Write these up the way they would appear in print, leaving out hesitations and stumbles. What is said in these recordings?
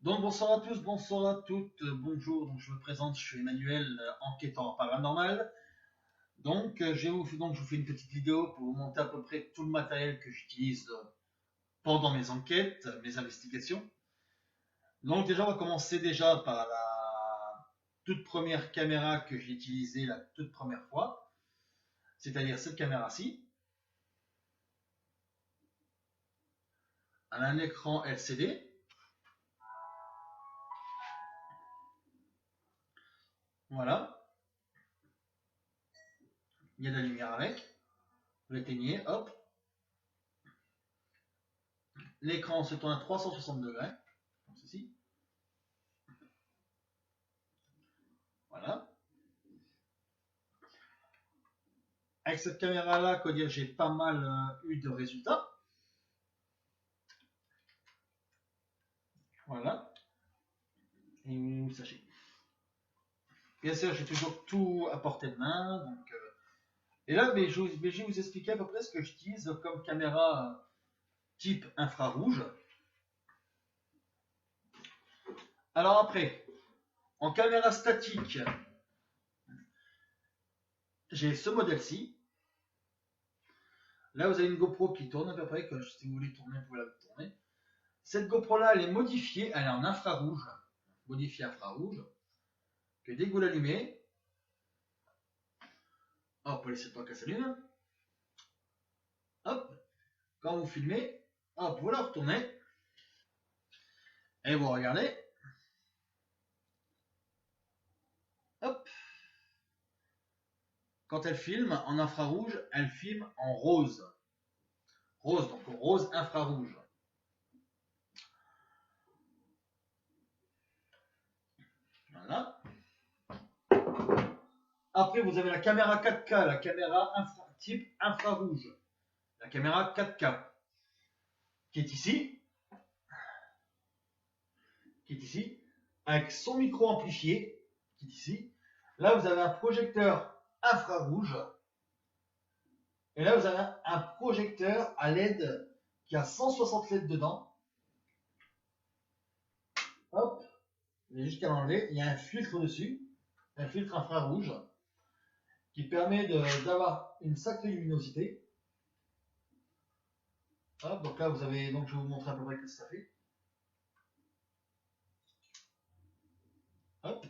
Donc bonsoir à tous, bonsoir à toutes, bonjour, donc je me présente, je suis Emmanuel, enquêteur en paranormal. Donc je vous fais une petite vidéo pour vous montrer à peu près tout le matériel que j'utilise pendant mes enquêtes, mes investigations. Donc déjà on va commencer déjà par la toute première caméra que j'ai utilisée la toute première fois, c'est-à-dire cette caméra-ci. Elle a un écran LCD, voilà, il y a de la lumière avec, vous l'éteignez, hop. L'écran se tourne à 360 degrés, comme ceci, voilà. Avec cette caméra-là, quoi dire, j'ai pas mal eu de résultats. Voilà. Et sachez. Bien sûr, j'ai toujours tout à portée de main. Et là, je vais vous expliquer à peu près ce que j'utilise comme caméra type infrarouge. Alors après, en caméra statique, j'ai ce modèle-ci. Là, vous avez une GoPro qui tourne à peu près, que si vous voulez tourner, vous pouvez la tourner. Cette GoPro-là, elle est modifiée, elle est en infrarouge, modifiée infrarouge, que dès que vous l'allumez, hop, laissez le temps qu'elle s'allume, hop, quand vous filmez, hop, vous la retournez, et vous regardez, hop, quand elle filme en infrarouge, elle filme en rose. Rose, donc rose infrarouge. Voilà. Après, vous avez la caméra 4K, la caméra type infrarouge. La caméra 4K, qui est ici, avec son micro amplifié, qui est ici. Là, vous avez un projecteur infrarouge. Et là, vous avez un projecteur à LED qui a 160 LED dedans. Hop, il y a juste qu'à l'enlever. Il y a un filtre dessus, un filtre infrarouge, qui permet d'avoir une sacrée luminosité. Hop, donc là, vous avez, donc je vais vous montrer à peu près ce que ça fait. Hop.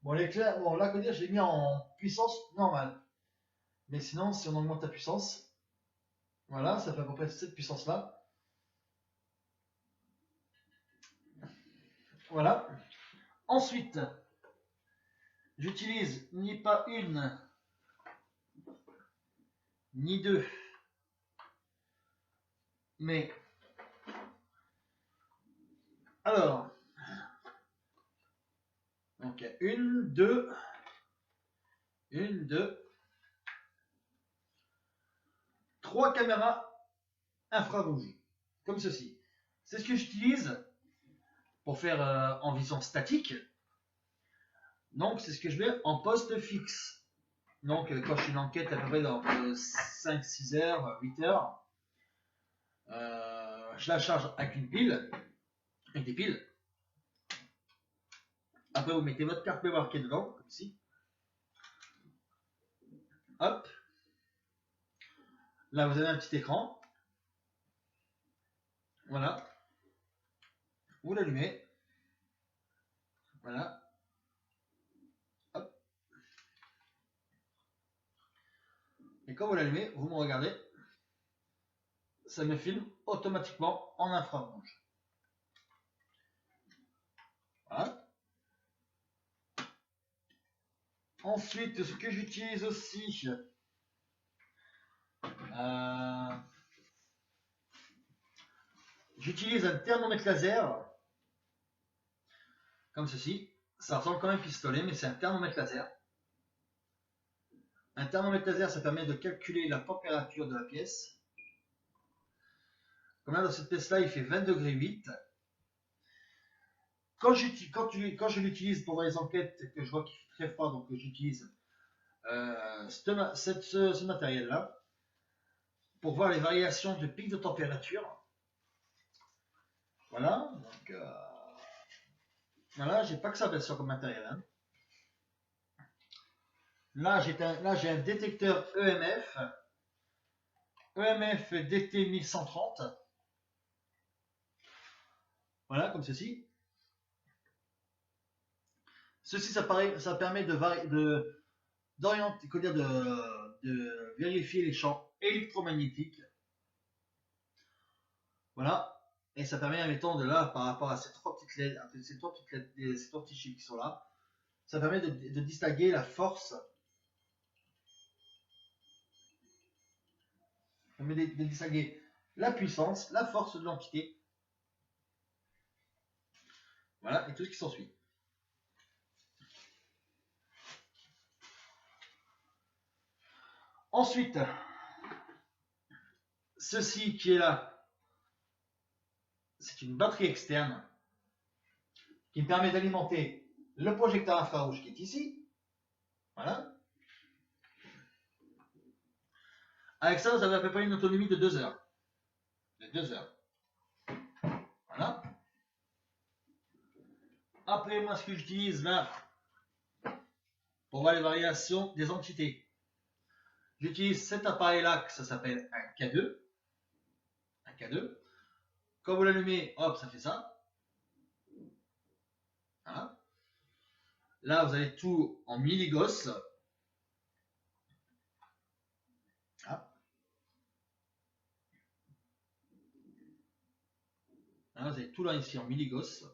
Bon, l'éclair, bon, là, je l'ai mis en puissance normale. Mais sinon, si on augmente la puissance, voilà, ça fait à peu près cette puissance-là. Voilà. Ensuite, j'utilise ni pas une, ni deux, mais alors, donc une, deux, trois caméras infrarouges, comme ceci. C'est ce que j'utilise pour faire en vision statique. Donc, c'est ce que je mets en poste fixe. Donc, quand je fais une enquête à peu près dans 5-6 heures, 8 heures, je la charge avec une pile, avec des piles. Après, vous mettez votre carte mémoire qui est dedans, comme ici. Hop. Là, vous avez un petit écran. Voilà. Vous l'allumez. Voilà. Hop. Et quand vous l'allumez, vous me regardez. Ça me filme automatiquement en infrarouge. Voilà. Ensuite, ce que j'utilise aussi, j'utilise un thermomètre laser, comme ceci. Ça ressemble comme un pistolet, mais c'est un thermomètre laser. Un thermomètre laser, ça permet de calculer la température de la pièce. Comme là, dans cette pièce-là, il fait 20 degrés 8. Quand je l'utilise pour les enquêtes, que je vois qu'il fait très froid, donc j'utilise ce matériel-là pour voir les variations de pic de température. Voilà. Donc, Voilà, j'ai pas que ça bien sûr comme matériel. Hein. Là, j'ai un détecteur EMF. EMF DT 1130. Voilà, comme ceci. Ceci, ça permet d'orienter, de vérifier les champs électromagnétiques. Voilà. Et ça permet, admettons, de là, par rapport à ces trois petites LED, ces trois petits chiffres qui sont là, ça permet de distinguer la force. Ça permet de distinguer la puissance, la force de l'entité. Voilà, et tout ce qui s'ensuit. Ensuite, ceci qui est là, c'est une batterie externe qui me permet d'alimenter le projecteur infrarouge qui est ici. Voilà. Avec ça, vous avez à peu près une autonomie de 2 heures. De 2 heures. Voilà. Après, moi, ce que j'utilise là, pour voir les variations des entités, j'utilise cet appareil-là, ça s'appelle un K2. Un K2. Quand vous l'allumez, hop, ça fait ça. Voilà. Là, vous avez tout en milligauss. Voilà. Là, vous avez tout là ici en milligauss.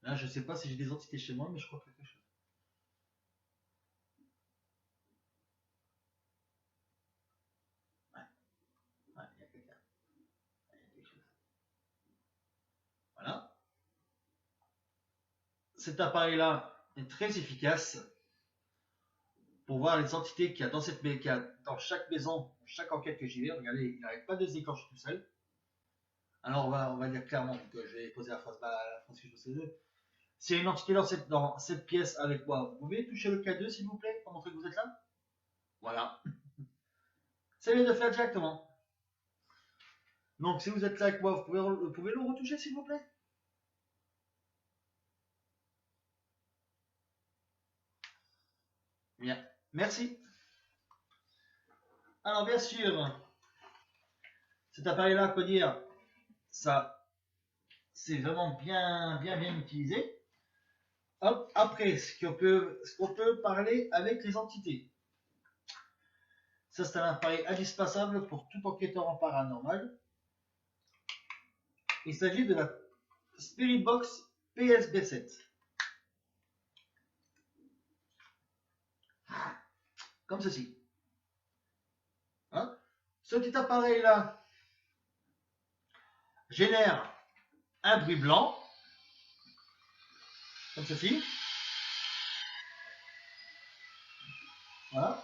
Là, je ne sais pas si j'ai des entités chez moi, mais je crois que quelque chose. Ouais, il y a quelqu'un. Il y a quelque chose. Voilà. Cet appareil-là est très efficace pour voir les entités qu'il y a dans chaque maison, chaque enquête que j'y vais. Regardez, il n'arrête pas de se déclencher tout seul. Alors, on va dire clairement que je vais poser la phrase que je sais. S'il y a une entité dans cette pièce avec moi, vous pouvez toucher le K2 s'il vous plaît, pour montrer que vous êtes là. Voilà. C'est bien de faire directement. Donc, si vous êtes là avec moi, vous pouvez le retoucher s'il vous plaît. Bien. Merci. Alors, bien sûr, cet appareil-là, peut dire, ça, c'est vraiment bien utilisé. Hop, après, ce qu'on peut parler avec les entités. Ça, c'est un appareil indispensable pour tout enquêteur en paranormal. Il s'agit de la Spirit Box PSB7. Comme ceci. Hein? Ce petit appareil-là génère un bruit blanc, comme ceci. Voilà.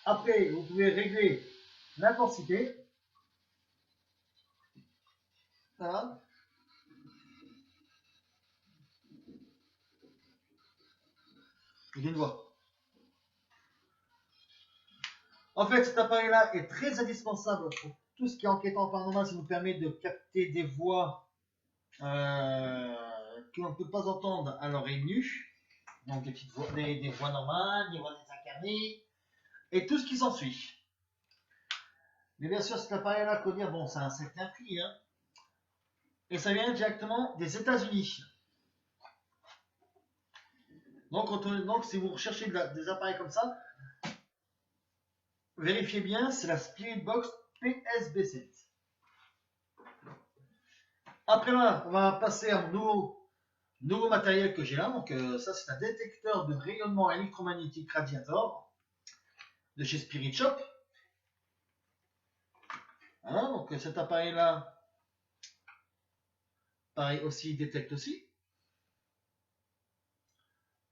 Après, vous pouvez régler l'intensité. Voilà. Il y a une voix. En fait, cet appareil-là est très indispensable pour tout ce qui est enquêtant paranormal. Ça nous permet de capter des voix que l'on ne peut pas entendre à l'oreille nue. Donc des petites voix, des voix normales, des voix désincarnées, et tout ce qui s'ensuit. Mais bien sûr, cet appareil-là, faut dire, bon, ça a un certain prix, hein. Et ça vient directement des États-Unis. Donc, si vous recherchez des appareils comme ça, vérifiez bien, c'est la Spirit Box PSB7. Après là, on va passer à un nouveau matériel que j'ai là. Donc, ça, c'est un détecteur de rayonnement électromagnétique Radiator de chez Spirit Shop. Voilà, donc cet appareil-là, pareil aussi, il détecte aussi.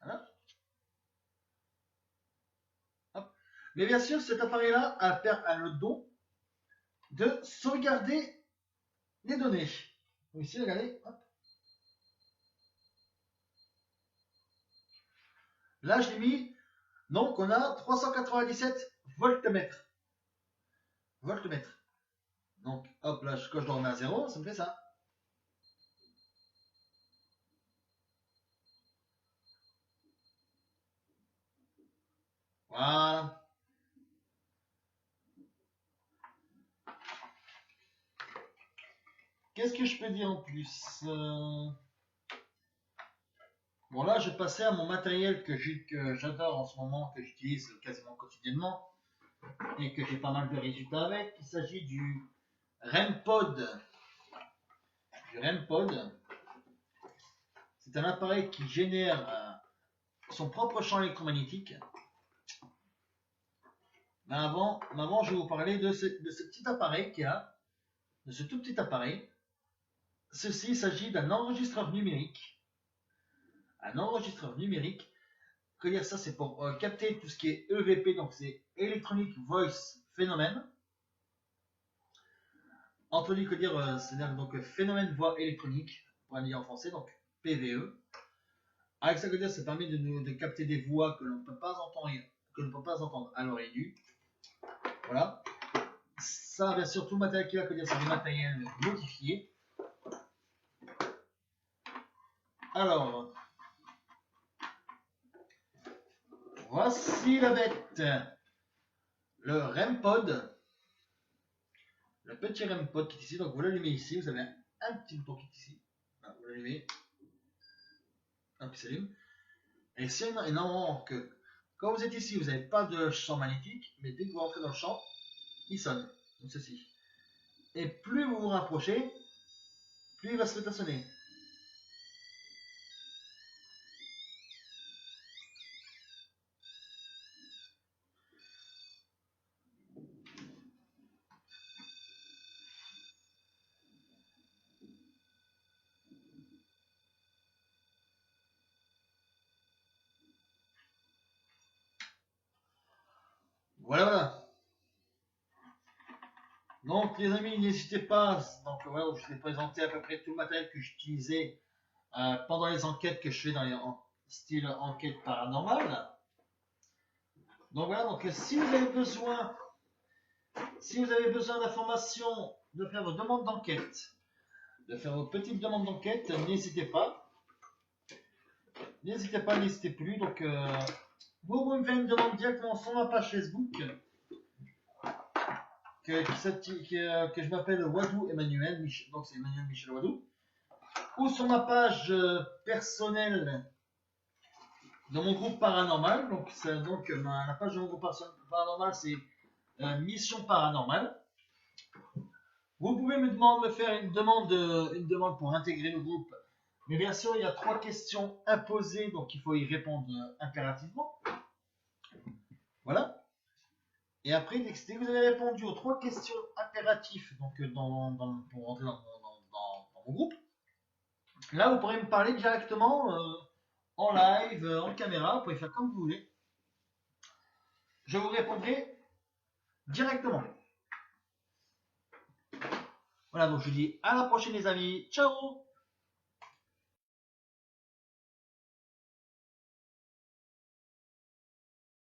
Voilà. Hop. Mais bien sûr, cet appareil-là a le don de sauvegarder les données. Donc ici, regardez. Hop. Là, je l'ai mis. Donc, on a 397 voltmètres. Donc, hop, là, quand je le remets à 0, ça me fait ça. Voilà. Qu'est-ce que je peux dire en plus? Bon là, je passais à mon matériel que j'adore en ce moment, que j'utilise quasiment quotidiennement et que j'ai pas mal de résultats avec. Il s'agit du REM-Pod. Du REM-Pod, c'est un appareil qui génère son propre champ électromagnétique. Mais avant, je vais vous parler de ce petit appareil qu'il y a, de ce tout petit appareil. Ceci, il s'agit d'un enregistreur numérique. Un enregistreur numérique, que dire ça, c'est pour capter tout ce qui est EVP, donc c'est Electronic Voice Phenomenon. Anthony, que dire, c'est-à-dire donc phénomène voix électronique, on va dire en français, donc PVE. Avec ça, que dire, ça permet de capter des voix que l'on ne peut pas entendre à l'oreille nue. Voilà. Ça, bien sûr, tout le matériel qu'il y a, que dire, c'est du matériel modifié. Alors, voici la bête. Le REM-Pod. Le petit REM-Pod qui est ici. Donc, vous l'allumez ici. Vous avez un petit bouton qui est ici. Voilà, vous l'allumez. Hop, il s'allume. Et c'est énormément que quand vous êtes ici, vous n'avez pas de champ magnétique. Mais dès que vous rentrez dans le champ, il sonne. Comme ceci. Et plus vous vous rapprochez, plus il va se mettre à sonner. Voilà, voilà. Donc les amis, n'hésitez pas, donc voilà, je vous ai présenté à peu près tout le matériel que j'utilisais pendant les enquêtes que je fais dans les style enquête paranormale. Donc voilà, donc si vous avez besoin d'informations, de faire vos demandes d'enquête, de faire vos petites demandes d'enquête, n'hésitez pas. N'hésitez pas, n'hésitez plus. Donc vous pouvez me faire une demande directement sur ma page Facebook. Que je m'appelle Wadou Emmanuel, donc c'est Emmanuel Michel Wadou, ou sur ma page personnelle de mon groupe paranormal. Donc, la page de mon groupe paranormal, c'est Mission Paranormale. Vous pouvez me faire une demande pour intégrer le groupe. Mais bien sûr, il y a 3 questions à poser, donc il faut y répondre impérativement. Voilà. Et après, dès que vous avez répondu aux 3 questions impératives, donc pour rentrer dans mon groupe, là vous pourrez me parler directement en live, en caméra, vous pouvez faire comme vous voulez. Je vous répondrai directement. Voilà, donc je vous dis à la prochaine les amis. Ciao!